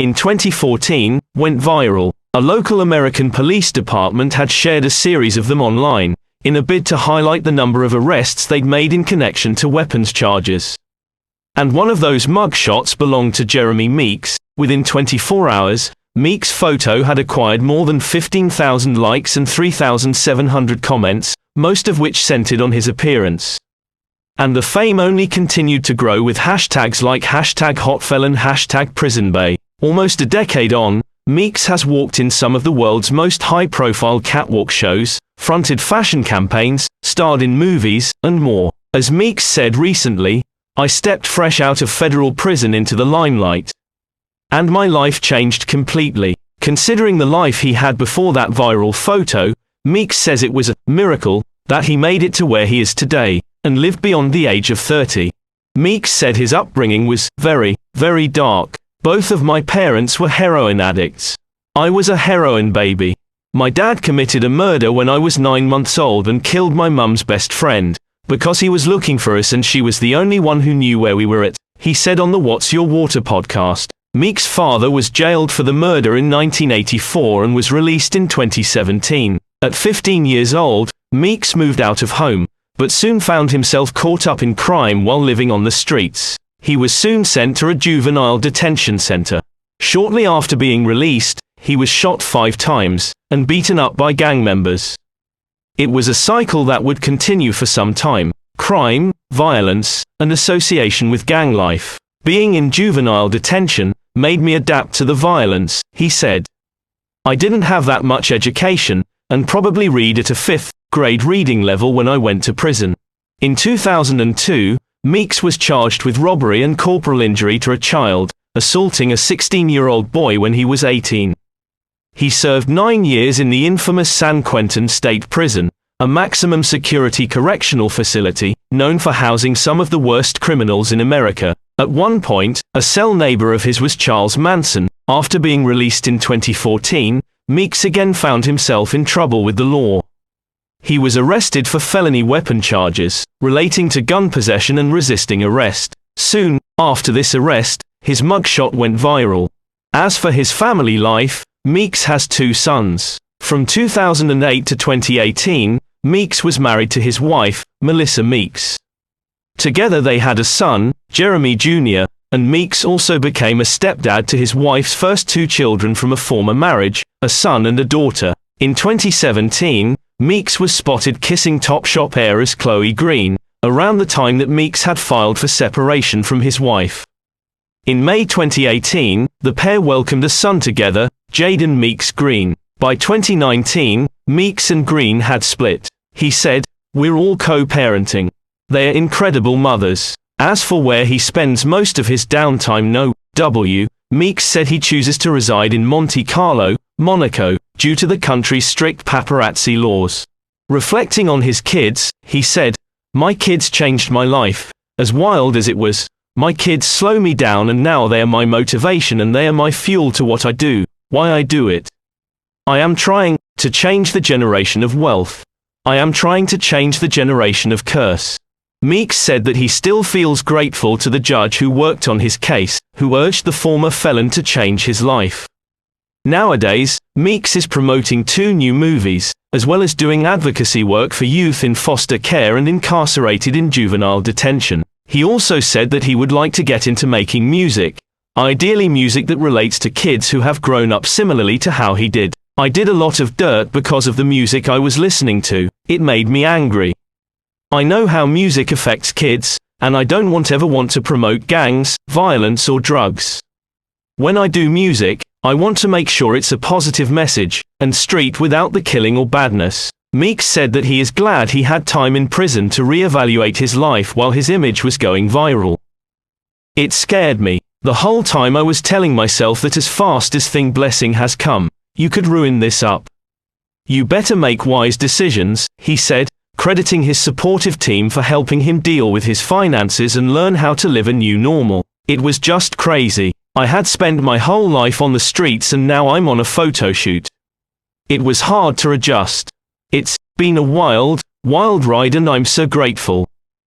in 2014, went viral. A local American police department had shared a series of them online, in a bid to highlight the number of arrests they'd made in connection to weapons charges. And one of those mugshots belonged to Jeremy Meeks. Within 24 hours, Meeks' photo had acquired more than 15,000 likes and 3,700 comments, most of which centered on his appearance. And the fame only continued to grow with hashtags like #HotFelon, #PrisonBay. Almost a decade on, Meeks has walked in some of the world's most high-profile catwalk shows, fronted fashion campaigns, starred in movies, and more. As Meeks said recently, "I stepped fresh out of federal prison into the limelight. And my life changed completely." Considering the life he had before that viral photo, Meeks says it was a miracle that he made it to where he is today, and lived beyond the age of 30. Meeks said his upbringing was very, very dark. "Both of my parents were heroin addicts. I was a heroin baby. My dad committed a murder when I was 9 months old and killed my mum's best friend, because he was looking for us and she was the only one who knew where we were at," he said on the What's Your Water podcast. Meeks' father was jailed for the murder in 1984 and was released in 2017. At 15 years old, Meeks moved out of home, but soon found himself caught up in crime while living on the streets. He was soon sent to a juvenile detention center. Shortly after being released, he was shot 5 times, and beaten up by gang members. It was a cycle that would continue for some time: crime, violence, and association with gang life. "Being in juvenile detention made me adapt to the violence," he said. "I didn't have that much education, and probably read at a 5th grade reading level when I went to prison." In 2002, Meeks was charged with robbery and corporal injury to a child, assaulting a 16-year-old boy when he was 18. He served 9 years in the infamous San Quentin State Prison, a maximum security correctional facility, known for housing some of the worst criminals in America. At one point, a cell neighbor of his was Charles Manson. After being released in 2014, Meeks again found himself in trouble with the law. He was arrested for felony weapon charges, relating to gun possession and resisting arrest. Soon after this arrest, his mugshot went viral. As for his family life, Meeks has 2 sons. From 2008 to 2018, Meeks was married to his wife, Melissa Meeks. Together they had a son, Jeremy Jr., and Meeks also became a stepdad to his wife's first 2 children from a former marriage, a son and a daughter. In 2017, Meeks was spotted kissing Topshop heiress Chloe Green, around the time that Meeks had filed for separation from his wife. In May 2018, the pair welcomed a son together, Jaden Meeks Green. By 2019, Meeks and Green had split. He said, "We're all co-parenting. They are incredible mothers." As for where he spends most of his downtime, Meeks said he chooses to reside in Monte Carlo, Monaco, due to the country's strict paparazzi laws. Reflecting on his kids, he said, "My kids changed my life. As wild as it was, my kids slow me down and now they are my motivation and they are my fuel to what I do, why I do it. I am trying to change the generation of wealth. I am trying to change the generation of curse." Meeks said that he still feels grateful to the judge who worked on his case, who urged the former felon to change his life. Nowadays, Meeks is promoting 2 new movies, as well as doing advocacy work for youth in foster care and incarcerated in juvenile detention. He also said that he would like to get into making music, ideally music that relates to kids who have grown up similarly to how he did. "I did a lot of dirt because of the music I was listening to. It made me angry. I know how music affects kids, and I don't ever want to promote gangs, violence or drugs. When I do music, I want to make sure it's a positive message, and street without the killing or badness." Meeks said that he is glad he had time in prison to reevaluate his life while his image was going viral. "It scared me. The whole time I was telling myself that as fast as thing blessing has come, you could ruin this up. You better make wise decisions," he said, crediting his supportive team for helping him deal with his finances and learn how to live a new normal. "It was just crazy. I had spent my whole life on the streets and now I'm on a photo shoot. It was hard to adjust. It's been a wild, wild ride and I'm so grateful."